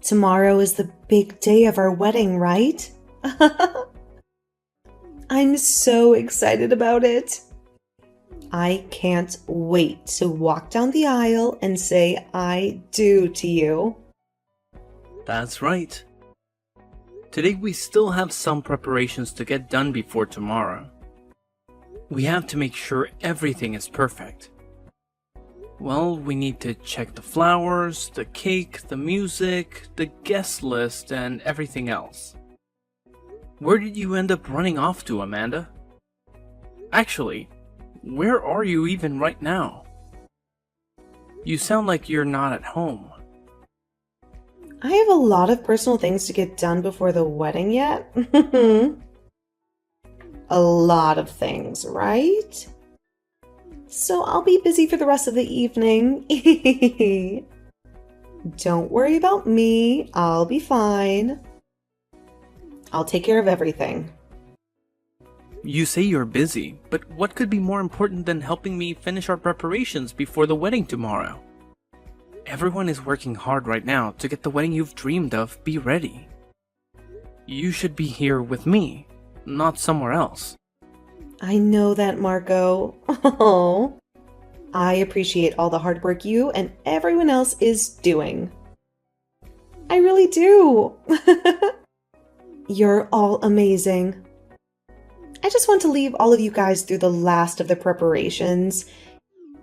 Tomorrow is the big day of our wedding, right? I'm so excited about it. I can't wait to walk down the aisle and say I do to you. That's right. Today we still have some preparations to get done before tomorrow. We have to make sure everything is perfect. Well, we need to check the flowers, the cake, the music, the guest list, and everything else. Where did you end up running off to, Amanda? Actually, where are you even right now? You sound like you're not at home. I have a lot of personal things to get done before the wedding yet. A lot of things, right? So I'll be busy for the rest of the evening. Don't worry about me. I'll be fine. I'll take care of everything. You say you're busy, but what could be more important than helping me finish our preparations before the wedding tomorrow? Everyone is working hard right now to get the wedding you've dreamed of be ready. You should be here with me, not somewhere else. I know that, Marco. Oh, I appreciate all the hard work you and everyone else is doing. I really do. You're all amazing. I just want to leave all of you guys through the last of the preparations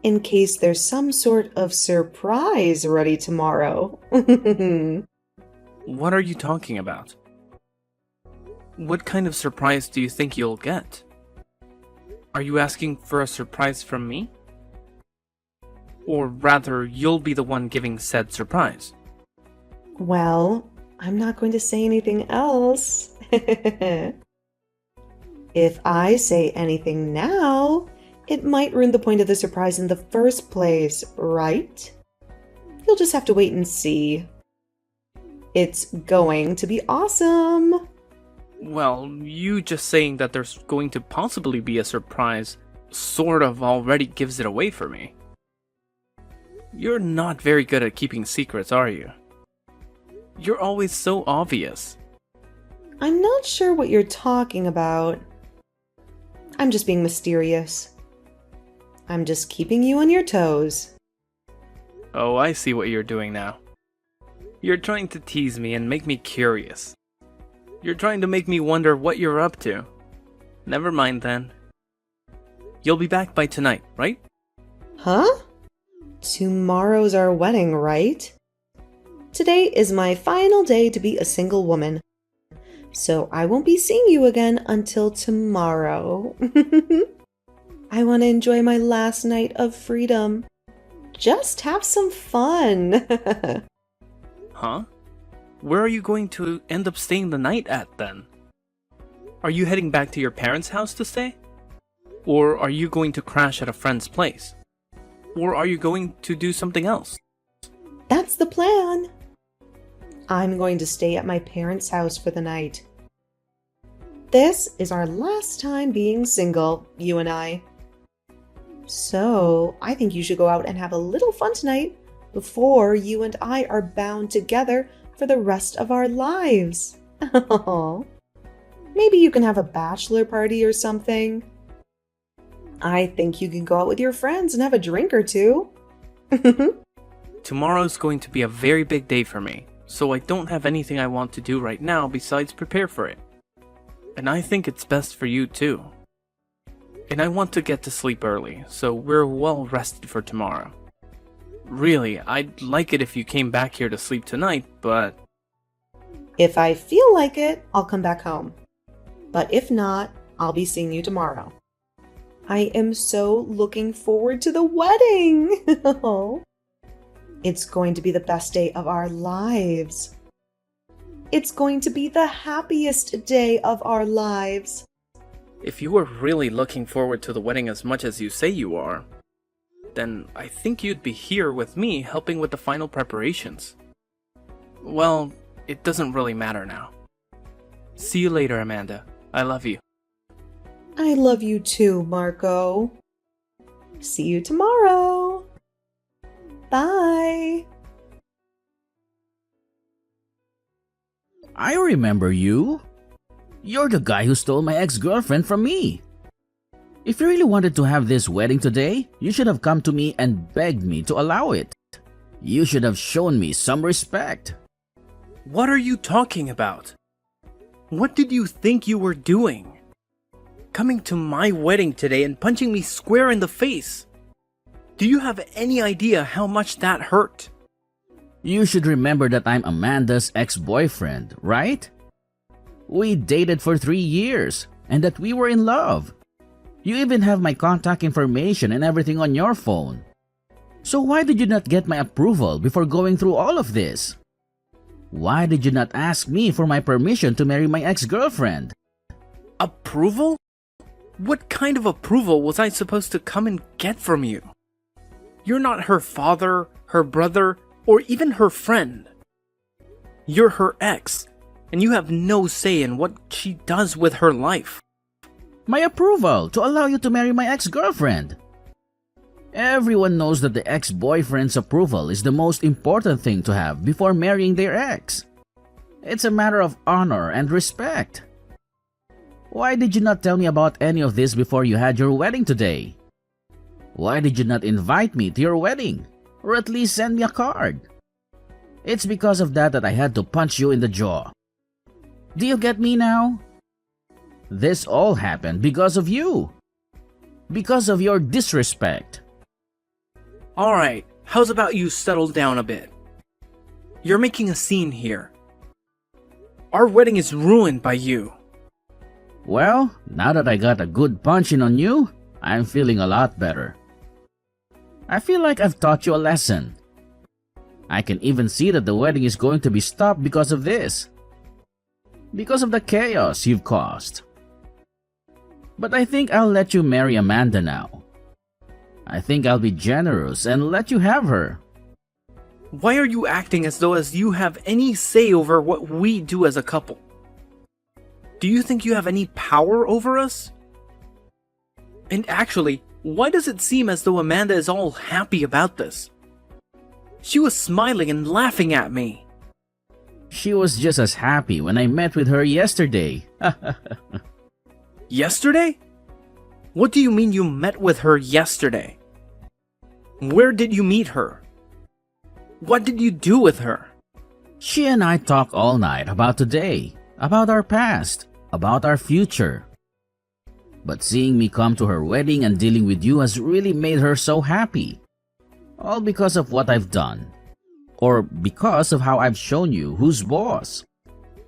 in case there's some sort of surprise ready tomorrow. What are you talking about? What kind of surprise do you think you'll get? Are you asking for a surprise from me? Or rather, you'll be the one giving said surprise? Well, I'm not going to say anything else. If I say anything now, it might ruin the point of the surprise in the first place, right? You'll just have to wait and see. It's going to be awesome. Well, you just saying that there's going to possibly be a surprise sort of already gives it away for me. You're not very good at keeping secrets, are you? You're always so obvious. I'm not sure what you're talking about. I'm just being mysterious. I'm just keeping you on your toes. Oh, I see what you're doing now. You're trying to tease me and make me curious. You're trying to make me wonder what you're up to. Never mind then. You'll be back by tonight, right? Huh? Tomorrow's our wedding, right? Today is my final day to be a single woman. So I won't be seeing you again until tomorrow. I want to enjoy my last night of freedom. Just have some fun. Huh? Where are you going to end up staying the night at then? Are you heading back to your parents' house to stay? Or are you going to crash at a friend's place? Or are you going to do something else? That's the plan. I'm going to stay at my parents' house for the night. This is our last time being single, you and I. So, I think you should go out and have a little fun tonight before you and I are bound together for the rest of our lives. Maybe you can have a bachelor party or something. I think you can go out with your friends and have a drink or two. Tomorrow's going to be a very big day for me, so I don't have anything I want to do right now besides prepare for it. And I think it's best for you too. And I want to get to sleep early, so we're well rested for tomorrow. Really, I'd like it if you came back here to sleep tonight, but... If I feel like it, I'll come back home. But if not, I'll be seeing you tomorrow. I am so looking forward to the wedding! It's going to be the best day of our lives. It's going to be the happiest day of our lives. If you were really looking forward to the wedding as much as you say you are, then I think you'd be here with me helping with the final preparations. Well, it doesn't really matter now. See you later, Amanda. I love you. I love you too, Marco. See you tomorrow. Bye. I remember you. You're the guy who stole my ex-girlfriend from me. If you really wanted to have this wedding today, you should have come to me and begged me to allow it. You should have shown me some respect. What are you talking about? What did you think you were doing? Coming to my wedding today and punching me square in the face. Do you have any idea how much that hurt? You should remember that I'm Amanda's ex-boyfriend, right? We dated for 3 years and that we were in love. You even have my contact information and everything on your phone. So why did you not get my approval before going through all of this? Why did you not ask me for my permission to marry my ex-girlfriend? Approval? What kind of approval was I supposed to come and get from you? You're not her father, her brother, or even her friend. You're her ex, and you have no say in what she does with her life. My approval to allow you to marry my ex-girlfriend. Everyone knows that the ex-boyfriend's approval is the most important thing to have before marrying their ex. It's a matter of honor and respect. Why did you not tell me about any of this before you had your wedding today? Why did you not invite me to your wedding? Or at least send me a card? It's because of that I had to punch you in the jaw. Do you get me now? This all happened because of you. Because of your disrespect. Alright, how's about you settle down a bit? You're making a scene here. Our wedding is ruined by you. Well, now that I got a good punching on you, I'm feeling a lot better. I feel like I've taught you a lesson. I can even see that the wedding is going to be stopped because of this. Because of the chaos you've caused. But I think I'll let you marry Amanda now. I think I'll be generous and let you have her. Why are you acting as though you have any say over what we do as a couple? Do you think you have any power over us? And actually, why does it seem as though Amanda is all happy about this? She was smiling and laughing at me. She was just as happy when I met with her yesterday. Yesterday? What do you mean you met with her yesterday? Where did you meet her? What did you do with her? She and I talked all night about today, about our past, about our future. But seeing me come to her wedding and dealing with you has really made her so happy. All because of what I've done. Or because of how I've shown you who's boss.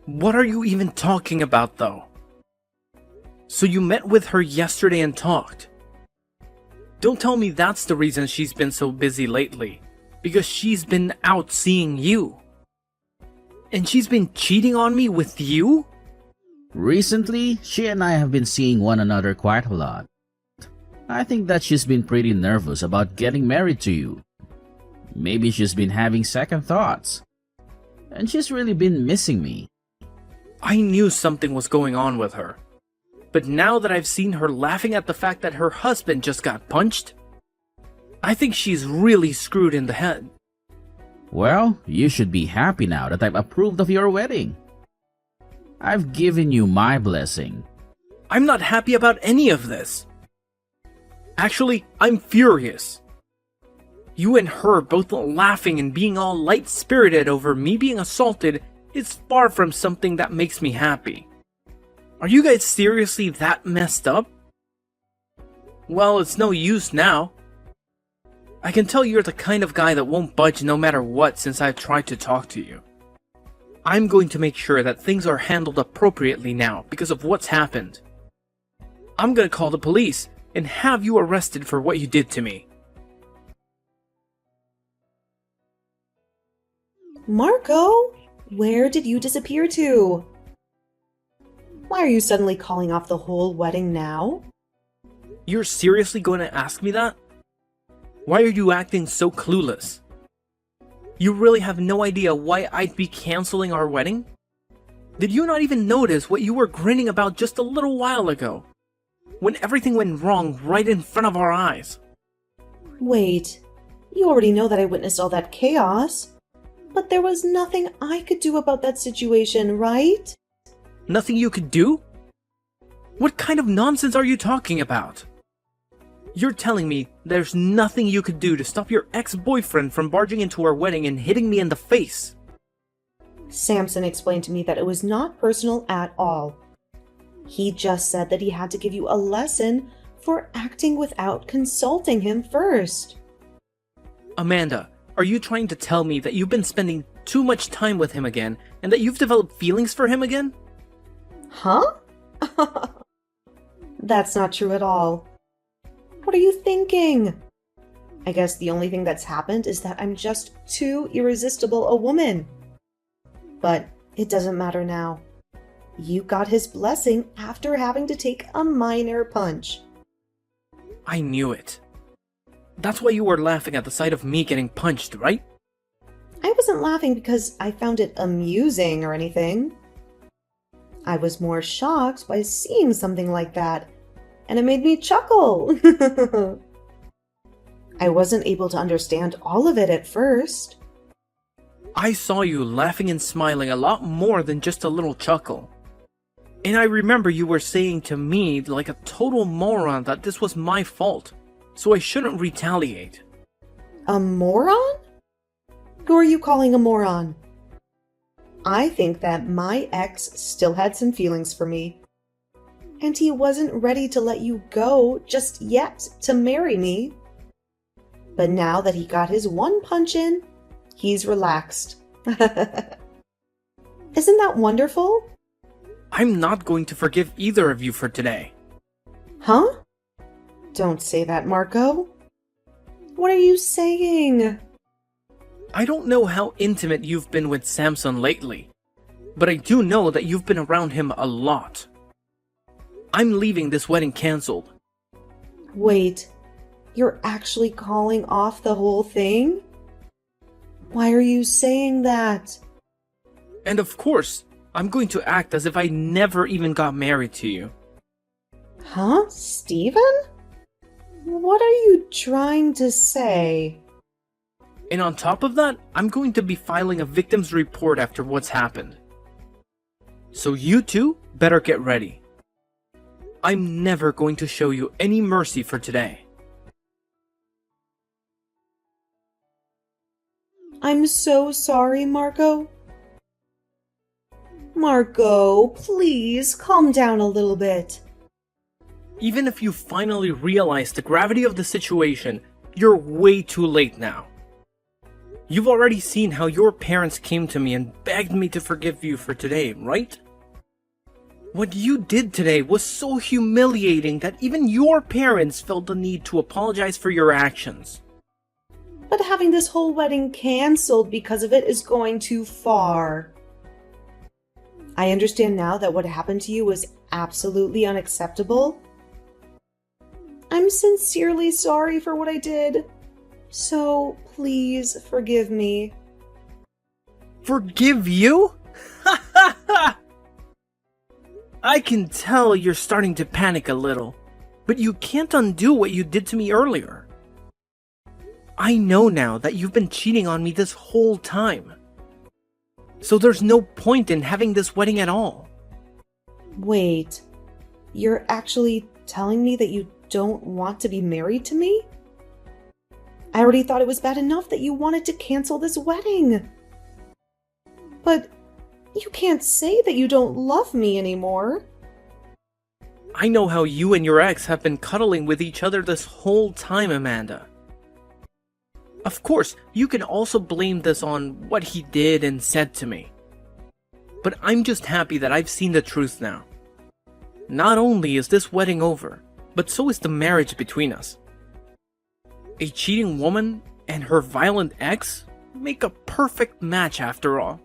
What are you even talking about, though? So you met with her yesterday and talked. Don't tell me that's the reason she's been so busy lately. Because she's been out seeing you. And she's been cheating on me with you? Recently, she and I have been seeing one another quite a lot. I think that she's been pretty nervous about getting married to you. Maybe she's been having second thoughts. And she's really been missing me. I knew something was going on with her. But now that I've seen her laughing at the fact that her husband just got punched, I think she's really screwed in the head. Well, you should be happy now that I've approved of your wedding. I've given you my blessing. I'm not happy about any of this. Actually, I'm furious. You and her both laughing and being all light-spirited over me being assaulted is far from something that makes me happy. Are you guys seriously that messed up? Well, it's no use now. I can tell you're the kind of guy that won't budge no matter what since I've tried to talk to you. I'm going to make sure that things are handled appropriately now because of what's happened. I'm gonna call the police and have you arrested for what you did to me. Marco, where did you disappear to? Why are you suddenly calling off the whole wedding now? You're seriously going to ask me that? Why are you acting so clueless? You really have no idea why I'd be canceling our wedding? Did you not even notice what you were grinning about just a little while ago? When everything went wrong right in front of our eyes. Wait, you already know that I witnessed all that chaos. But there was nothing I could do about that situation, right? Nothing you could do? What kind of nonsense are you talking about? You're telling me there's nothing you could do to stop your ex-boyfriend from barging into our wedding and hitting me in the face? Samson explained to me that it was not personal at all. He just said that he had to give you a lesson for acting without consulting him first. Amanda, are you trying to tell me that you've been spending too much time with him again and that you've developed feelings for him again? Huh? That's not true at all. What are you thinking? I guess the only thing that's happened is that I'm just too irresistible a woman. But it doesn't matter now. You got his blessing after having to take a minor punch. I knew it. That's why you were laughing at the sight of me getting punched, right? I wasn't laughing because I found it amusing or anything. I was more shocked by seeing something like that, and it made me chuckle. I wasn't able to understand all of it at first. I saw you laughing and smiling a lot more than just a little chuckle. And I remember you were saying to me like a total moron that this was my fault, so I shouldn't retaliate. A moron? Who are you calling a moron? I think that my ex still had some feelings for me, and he wasn't ready to let you go just yet to marry me. But now that he got his one punch in, he's relaxed. Isn't that wonderful? I'm not going to forgive either of you for today. Huh? Don't say that, Marco. What are you saying? I don't know how intimate you've been with Samson lately, but I do know that you've been around him a lot. I'm leaving this wedding cancelled. Wait, you're actually calling off the whole thing? Why are you saying that? And of course, I'm going to act as if I never even got married to you. Huh, Steven? What are you trying to say? And on top of that, I'm going to be filing a victim's report after what's happened. So you two better get ready. I'm never going to show you any mercy for today. I'm so sorry, Marco. Marco, please calm down a little bit. Even if you finally realize the gravity of the situation, you're way too late now. You've already seen how your parents came to me and begged me to forgive you for today, right? What you did today was so humiliating that even your parents felt the need to apologize for your actions. But having this whole wedding cancelled because of it is going too far. I understand now that what happened to you was absolutely unacceptable. I'm sincerely sorry for what I did. So please forgive me. Forgive you? I can tell you're starting to panic a little, but you can't undo what you did to me earlier. I know now that you've been cheating on me this whole time. So there's no point in having this wedding at all. Wait, you're actually telling me that you don't want to be married to me? I already thought it was bad enough that you wanted to cancel this wedding. But you can't say that you don't love me anymore. I know how you and your ex have been cuddling with each other this whole time, Amanda. Of course, you can also blame this on what he did and said to me. But I'm just happy that I've seen the truth now. Not only is this wedding over, but so is the marriage between us. A cheating woman and her violent ex make a perfect match after all.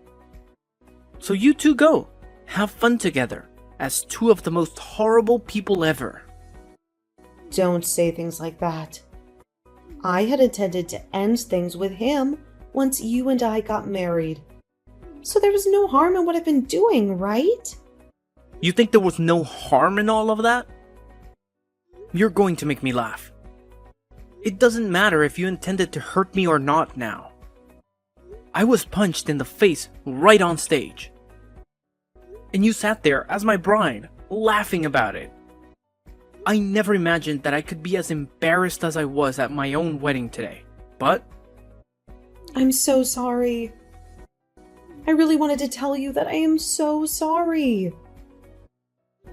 So you two go, have fun together, as two of the most horrible people ever. Don't say things like that. I had intended to end things with him once you and I got married. So there was no harm in what I've been doing, right? You think there was no harm in all of that? You're going to make me laugh. It doesn't matter if you intended to hurt me or not now. I was punched in the face right on stage. And you sat there as my bride, laughing about it. I never imagined that I could be as embarrassed as I was at my own wedding today. But I'm so sorry. I really wanted to tell you that I am so sorry.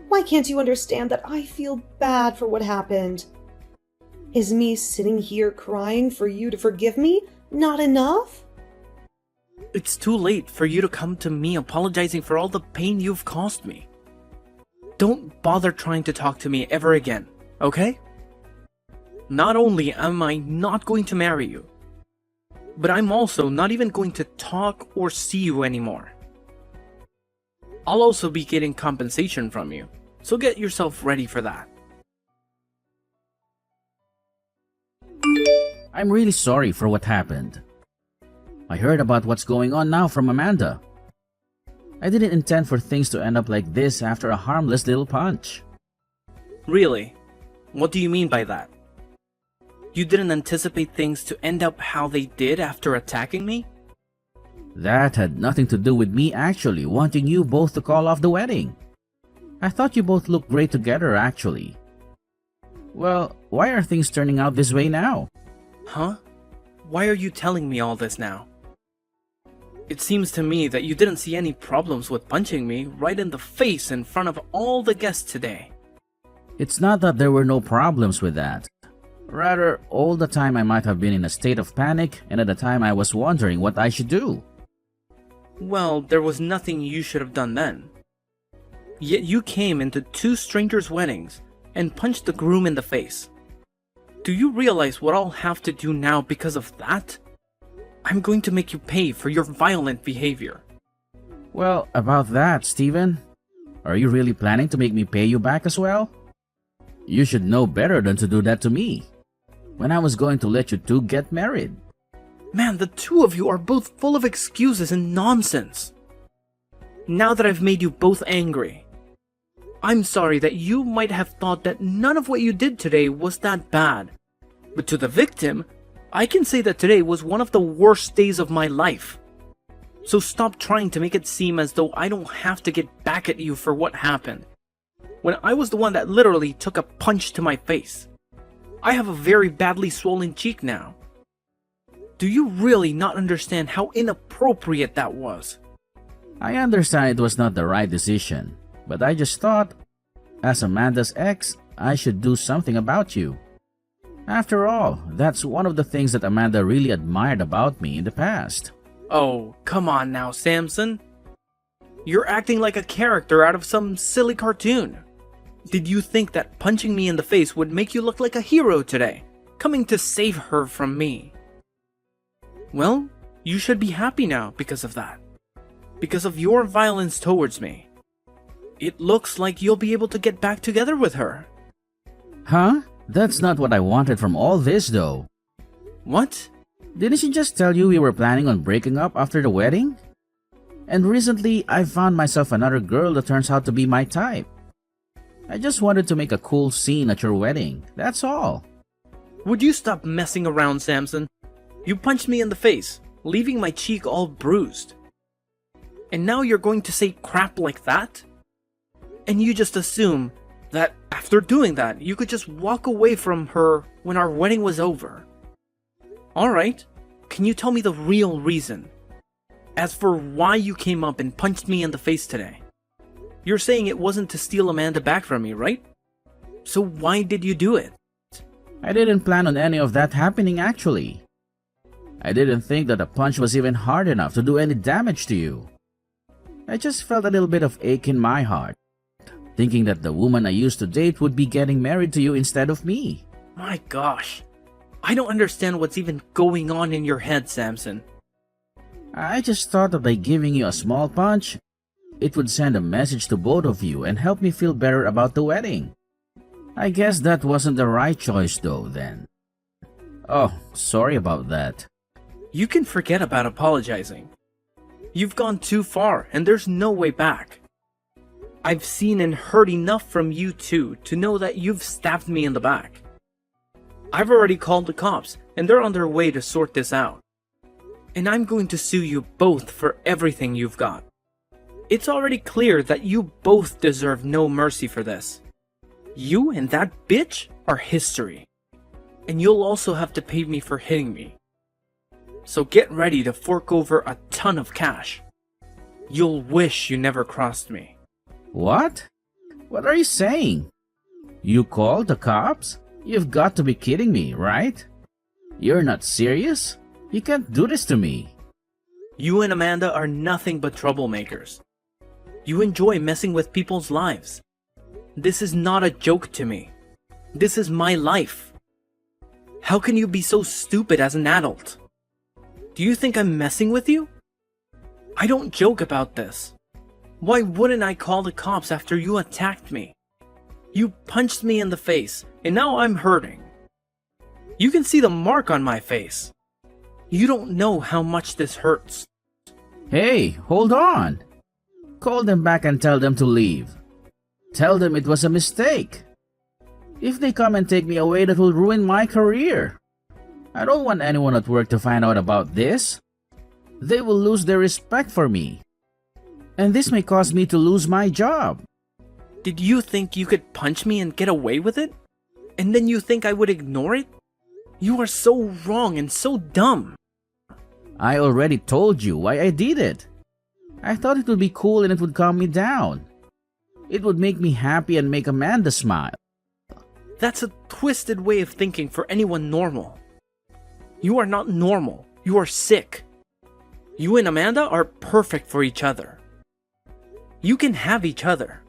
Why can't you understand that I feel bad for what happened? Is me sitting here crying for you to forgive me not enough? it's too late for you to come to me apologizing for all the pain you've caused me. Don't bother trying to talk to me ever again, okay? Not only am I not going to marry you, but I'm also not even going to talk or see you anymore. I'll also be getting compensation from you, so get yourself ready for that. I'm really sorry for what happened. I heard about what's going on now from Amanda. I didn't intend for things to end up like this after a harmless little punch. Really? What do you mean by that? You didn't anticipate things to end up how they did after attacking me? That had nothing to do with me actually wanting you both to call off the wedding. I thought you both looked great together actually. Well, why are things turning out this way now? Huh? Why are you telling me all this now? It seems to me that you didn't see any problems with punching me right in the face in front of all the guests today. It's not that there were no problems with that. Rather, all the time I might have been in a state of panic, and at the time I was wondering what I should do. Well, there was nothing you should have done then. Yet you came into two strangers' weddings and punched the groom in the face. Do you realize what I'll have to do now because of that? I'm going to make you pay for your violent behavior. Well, about that, Steven, are you really planning to make me pay you back as well? You should know better than to do that to me, when I was going to let you two get married. Man, the two of you are both full of excuses and nonsense. Now that I've made you both angry, I'm sorry that you might have thought that none of what you did today was that bad. But to the victim, I can say that today was one of the worst days of my life. So stop trying to make it seem as though I don't have to get back at you for what happened, when I was the one that literally took a punch to my face. I have a very badly swollen cheek now. Do you really not understand how inappropriate that was? I understand it was not the right decision, but I just thought, as Amanda's ex, I should do something about you. After all, that's one of the things that Amanda really admired about me in the past. Oh, come on now, Samson. You're acting like a character out of some silly cartoon. Did you think that punching me in the face would make you look like a hero today, coming to save her from me? Well, you should be happy now because of that. Because of your violence towards me. It looks like you'll be able to get back together with her. Huh? That's not what I wanted from all this though. What? Didn't she just tell you we were planning on breaking up after the wedding? And recently, I found myself another girl that turns out to be my type. I just wanted to make a cool scene at your wedding, that's all. Would you stop messing around, Samson? You punched me in the face, leaving my cheek all bruised. And now you're going to say crap like that? And you just assume that after doing that, you could just walk away from her when our wedding was over. Alright, can you tell me the real reason? As for why you came up and punched me in the face today? You're saying it wasn't to steal Amanda back from me, right? So why did you do it? I didn't plan on any of that happening actually. I didn't think that a punch was even hard enough to do any damage to you. I just felt a little bit of ache in my heart, thinking that the woman I used to date would be getting married to you instead of me. My gosh, I don't understand what's even going on in your head, Samson. I just thought that by giving you a small punch, it would send a message to both of you and help me feel better about the wedding. I guess that wasn't the right choice though then. Oh, sorry about that. You can forget about apologizing. You've gone too far and there's no way back. I've seen and heard enough from you two to know that you've stabbed me in the back. I've already called the cops and they're on their way to sort this out. And I'm going to sue you both for everything you've got. It's already clear that you both deserve no mercy for this. You and that bitch are history. And you'll also have to pay me for hitting me. So get ready to fork over a ton of cash. You'll wish you never crossed me. What? What are you saying? You called the cops? You've got to be kidding me, right? You're not serious? You can't do this to me. You and Amanda are nothing but troublemakers. You enjoy messing with people's lives. This is not a joke to me. This is my life. How can you be so stupid as an adult? Do you think I'm messing with you? I don't joke about this. Why wouldn't I call the cops after you attacked me? You punched me in the face, and now I'm hurting. You can see the mark on my face. You don't know how much this hurts. Hey, hold on. Call them back and tell them to leave. Tell them it was a mistake. If they come and take me away, that will ruin my career. I don't want anyone at work to find out about this. They will lose their respect for me. And this may cause me to lose my job. Did you think you could punch me and get away with it? And then you think I would ignore it? You are so wrong and so dumb. I already told you why I did it. I thought it would be cool and it would calm me down. It would make me happy and make Amanda smile. That's a twisted way of thinking for anyone normal. You are not normal. You are sick. You and Amanda are perfect for each other. You can have each other.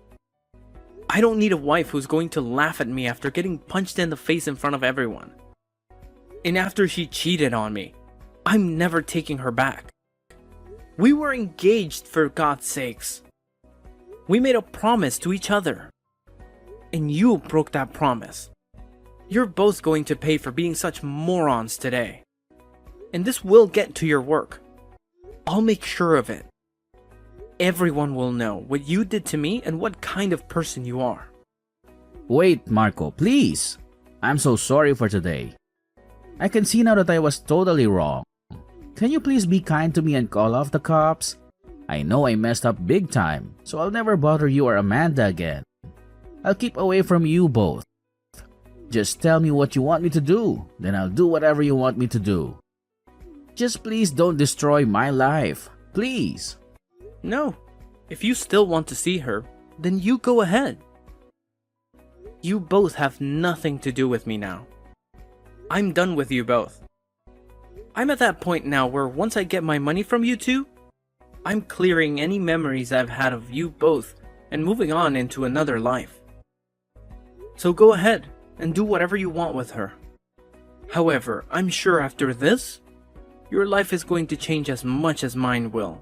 I don't need a wife who's going to laugh at me after getting punched in the face in front of everyone. And after she cheated on me, I'm never taking her back. We were engaged, for God's sakes. We made a promise to each other. And you broke that promise. You're both going to pay for being such morons today. And this will get to your work. I'll make sure of it. Everyone will know what you did to me and what kind of person you are. Wait, Marco, please. I'm so sorry for today. I can see now that I was totally wrong. Can you please be kind to me and call off the cops? I know I messed up big time, so I'll never bother you or Amanda again. I'll keep away from you both. Just tell me what you want me to do, then I'll do whatever you want me to do. Just please don't destroy my life. Please. No, if you still want to see her, then you go ahead. You both have nothing to do with me now. I'm done with you both. I'm at that point now where once I get my money from you two, I'm clearing any memories I've had of you both and moving on into another life. So go ahead and do whatever you want with her. However, I'm sure after this, your life is going to change as much as mine will.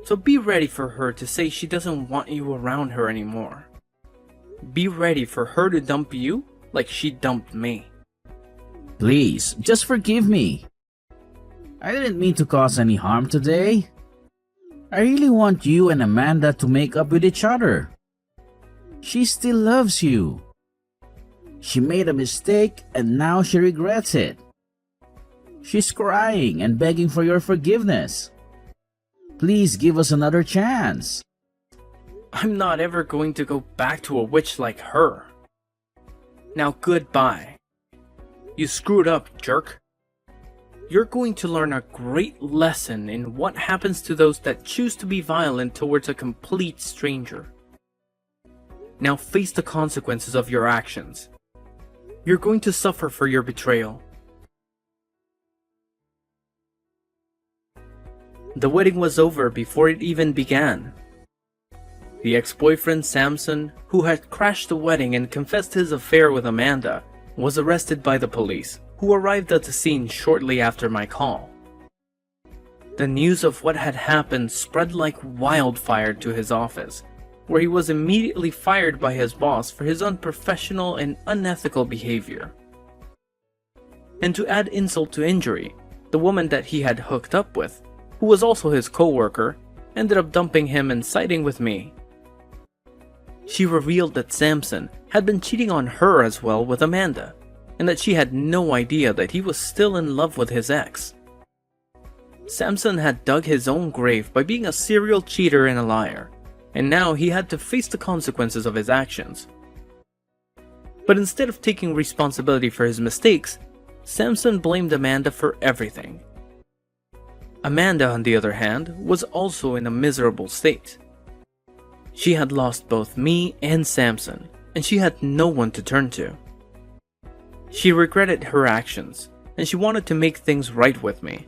So be ready for her to say she doesn't want you around her anymore. Be ready for her to dump you like she dumped me. Please, just forgive me. I didn't mean to cause any harm today. I really want you and Amanda to make up with each other. She still loves you. She made a mistake and now she regrets it. She's crying and begging for your forgiveness. Please give us another chance. I'm not ever going to go back to a witch like her. Now goodbye. You screwed up, jerk. You're going to learn a great lesson in what happens to those that choose to be violent towards a complete stranger. Now face the consequences of your actions. You're going to suffer for your betrayal. The wedding was over before it even began. The ex-boyfriend Samson, who had crashed the wedding and confessed his affair with Amanda, was arrested by the police, who arrived at the scene shortly after my call. The news of what had happened spread like wildfire to his office, where he was immediately fired by his boss for his unprofessional and unethical behavior. And to add insult to injury, the woman that he had hooked up with, who was also his co-worker, ended up dumping him and siding with me. She revealed that Samson had been cheating on her as well with Amanda, and that she had no idea that he was still in love with his ex. Samson had dug his own grave by being a serial cheater and a liar, and now he had to face the consequences of his actions. But instead of taking responsibility for his mistakes, Samson blamed Amanda for everything. Amanda, on the other hand, was also in a miserable state. She had lost both me and Samson, and she had no one to turn to. She regretted her actions, and she wanted to make things right with me.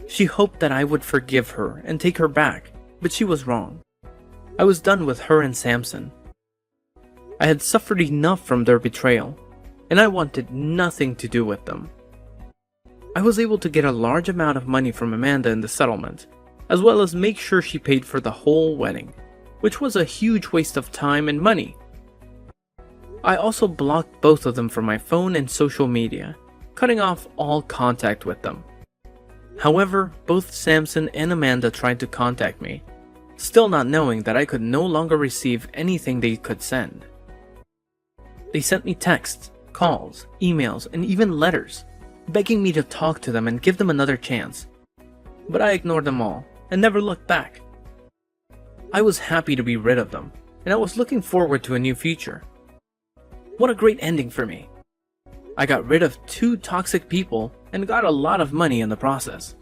She hoped that I would forgive her and take her back, but she was wrong. I was done with her and Samson. I had suffered enough from their betrayal, and I wanted nothing to do with them. I was able to get a large amount of money from Amanda in the settlement, as well as make sure she paid for the whole wedding, which was a huge waste of time and money. I also blocked both of them from my phone and social media, cutting off all contact with them. However, both Samson and Amanda tried to contact me, still not knowing that I could no longer receive anything they could send. They sent me texts, calls, emails, and even letters, begging me to talk to them and give them another chance. But I ignored them all and never looked back. I was happy to be rid of them, and I was looking forward to a new future. What a great ending for me. I got rid of 2 toxic people and got a lot of money in the process.